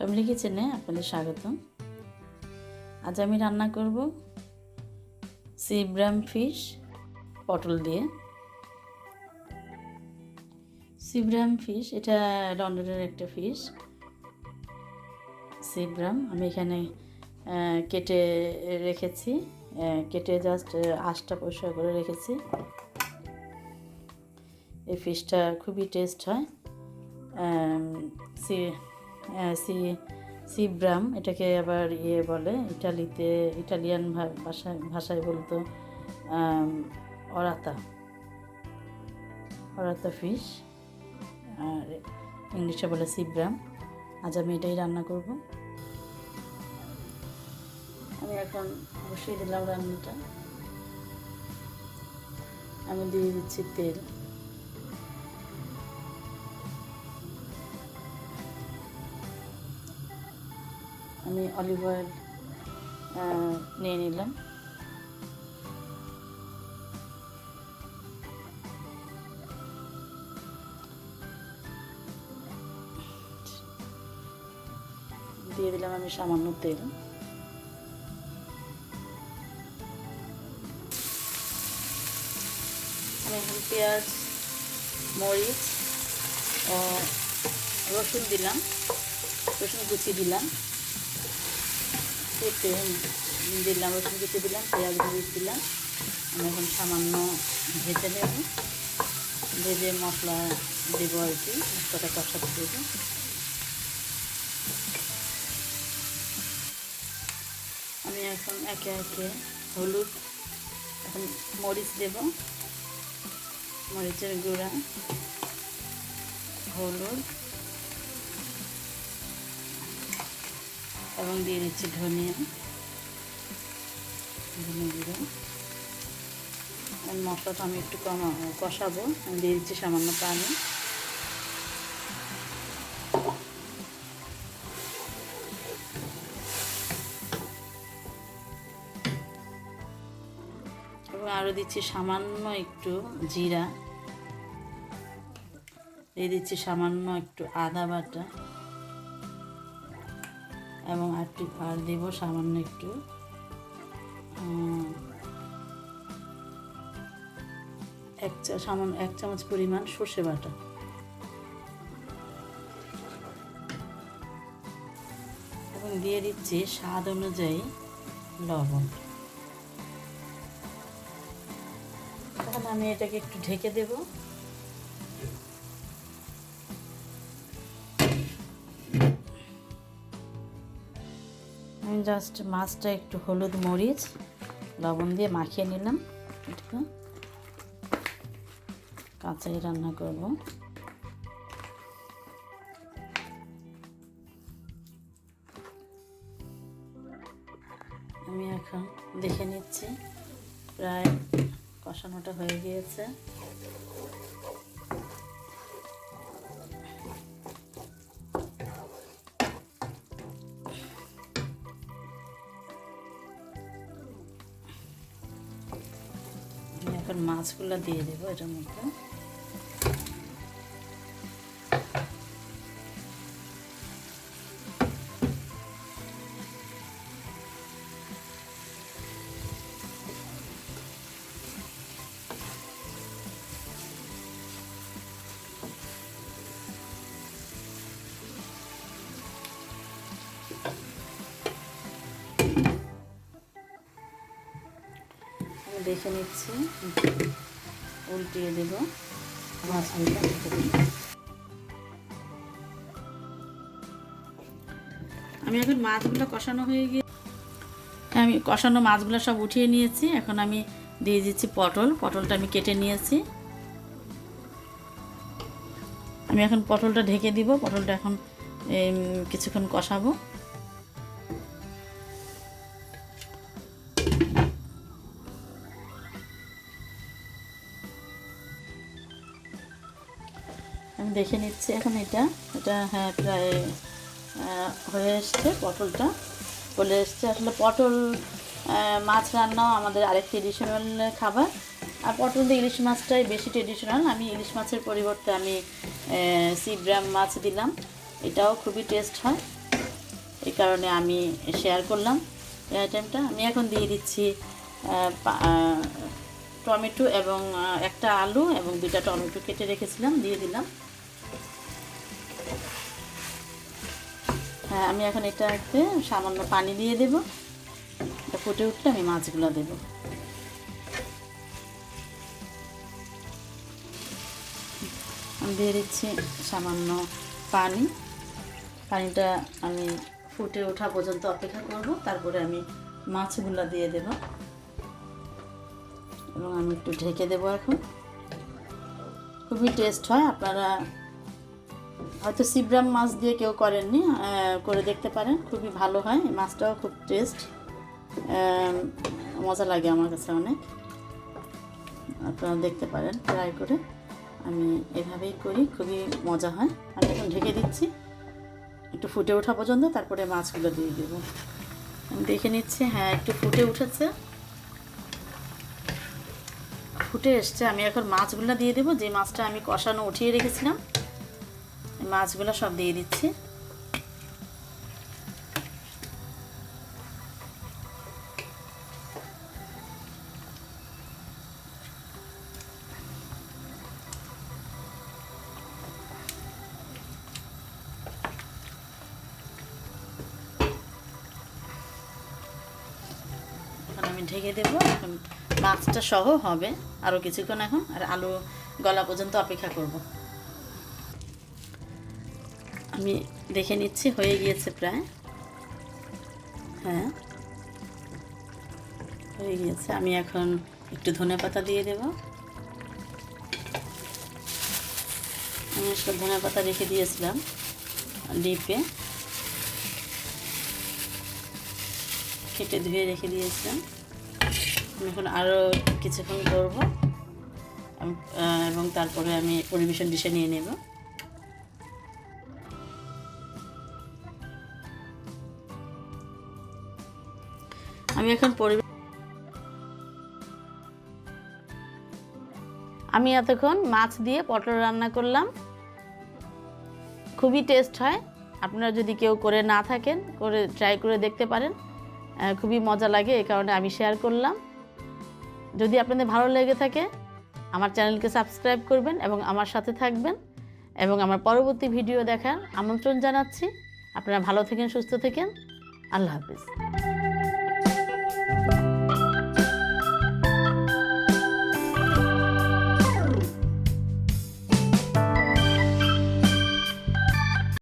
Family কিচেনে আপনাদের স্বাগতম। আজ আমি রান্না করব সিব্রাম ফিশ পটল দিয়ে। সিব্রাম ফিশ এটা লন্ডনের একটা ফিশ। সিব্রাম আমি এখানে কেটে রেখেছি, কেটে জাস্ট আঁশটা পরিষ্কার করে রেখেছি। এই ফিশটা খুবই টেস্ট হয়। সিব্রাম এটাকে আবার বলে ইটালিয়ান ভাষায় বলতো অরাতা ফিশ, আর ইংলিশে বলে সিব্রাম। আজ আমি এটাই রান্না করব। আমি এখন বসিয়ে দিলাম রান্নাটা। আমি দিয়ে দিচ্ছি তেল। আমি অলিভ অয়েল নিয়ে নিলাম। দিয়ে দিলাম আমি সামান্য তেল। আমি এখন পেঁয়াজ, মরিচ ও রসুন দিলাম, রসুন কুচি দিলাম, দিলাম রসুন কুচি দিলাম, পেঁয়াজ মরিচ দিলাম। আমি এখন সামান্য ভেজে নেব, ভেজে মশলা দেবো আর কি, মশলাটা কষাতে দেবো। আমি এখন একে একে হলুদ, এখন মরিচ দেব, মরিচের গুঁড়া, হলুদ এবং দিয়ে দিচ্ছি ধনিয়া গুঁড়ো। মশলাটা আমি একটু কষাবো। আমি দিয়ে দিচ্ছি সামান্য পানি। এবং আরও দিচ্ছি সামান্য একটু জিরা, দিয়ে দিচ্ছি সামান্য একটু আদা বাটা, এবং আর দেবো সামান্য একটু এক চামচ পরিমাণ সর্ষে বাটা। এবং দিয়ে দিচ্ছি স্বাদ অনুযায়ী লবণ। তখন আমি এটাকে একটু ঢেকে দেব। আমি জাস্ট মাছটা একটু হলুদ মরিচ লবণ দিয়ে মাখিয়ে নিলাম। এটা কাঁচাই রান্না করব। আমি এখন দেখে নিচ্ছি প্রায় কষানোটা হয়ে গিয়েছে। আমি এখন মাছগুলো দিয়ে দেবো এটার মধ্যে। আমি দেখে নিচ্ছি, উল্টিয়ে দেব মাছগুলো। আমি এখন মাছগুলো কষানো হয়ে গিয়ে আমি কষানো মাছগুলো সব উঠিয়ে নিয়েছি। এখন আমি দিয়ে দিচ্ছি পটলটা আমি কেটে নিয়েছি। আমি এখন পটলটা ঢেকে দিব। পটলটা এখন কিছুক্ষণ কষাবো। আমি দেখে নিচ্ছি এখন এটা হ্যাঁ প্রায় হয়ে এসছে। পটলটা বলে এসছে। আসলে পটল মাছ রান্নাও আমাদের আরেক ট্রেডিশনাল খাবার। আর পটল দিয়ে ইলিশ মাছটাই বেশি ট্রেডিশনাল। আমি ইলিশ মাছের পরিবর্তে আমি সিব্রাম মাছ দিলাম, এটাও খুবই টেস্ট হয়। এই কারণে আমি শেয়ার করলাম এই আইটেমটা। আমি এখন দিয়ে দিচ্ছি টমেটো এবং একটা আলু এবং 2টা টমেটো কেটে রেখেছিলাম, দিয়ে দিলাম। হ্যাঁ, আমি এখন এটাতে সামান্য পানি দিয়ে দেব। এটা ফুটে উঠলে আমি মাছগুলো দেব। আমি দিয়ে দিচ্ছি সামান্য পানি। পানিটা আমি ফুটে ওঠা পর্যন্ত অপেক্ষা করব, তারপরে আমি মাছগুলো দিয়ে দেব এবং আমি একটু ঢেকে দেব। এখন খুবই টেস্ট হয়। আপনারা হয়তো সিব্রাম মাছ দিয়ে কেউ করেননি, করে দেখতে পারেন, খুবই ভালো হয়। এই মাছটাও খুব টেস্ট, মজা লাগে আমার কাছে অনেক। আপনারা দেখতে পারেন ট্রাই করে। আমি এভাবেই করি, খুবই মজা হয়। আমি এখন ঢেকে দিচ্ছি একটু ফুটে ওঠা পর্যন্ত, তারপরে মাছগুলো দিয়ে দেবো। আমি দেখে নিচ্ছি, হ্যাঁ একটু ফুটে উঠেছে, ফুটে এসছে। আমি এখন মাছগুলো দিয়ে দেবো। যে মাছটা আমি কষানো উঠিয়ে রেখেছিলাম, এই মাছগুলো সব দিয়ে দিচ্ছি। এখন আমি ঢেকে দেবো। এখন মাছটা সহ হবে আরও কিছুক্ষণ এখন, আর আলু গলা পর্যন্ত অপেক্ষা করব। আমি দেখে নিচ্ছি হয়ে গিয়েছে প্রায়, হ্যাঁ হয়ে গিয়েছে। আমি এখন একটু ধনেপাতা দিয়ে দেব। আমি আসলে ধনেপাতা রেখে দিয়েছিলাম ডিপে, কেটে ধুয়ে রেখে দিয়েছিলাম। আমি এখন আরও কিছুক্ষণ করব এবং তারপরে আমি পরিবেশন ডিশে নিয়ে নেব। আমি এখন আমি এতক্ষণ মাছ দিয়ে পটল রান্না করলাম, খুবই টেস্ট হয়। আপনারা যদি কেউ করে না থাকেন, করে ট্রাই করে দেখতে পারেন, খুবই মজা লাগে। এই কারণে আমি শেয়ার করলাম। যদি আপনাদের ভালো লেগে থাকে, আমার চ্যানেলকে সাবস্ক্রাইব করবেন এবং আমার সাথে থাকবেন, এবং আমার পরবর্তী ভিডিও দেখার আমন্ত্রণ জানাচ্ছি। আপনারা ভালো থাকেন, সুস্থ থাকেন। আল্লাহ হাফিজ।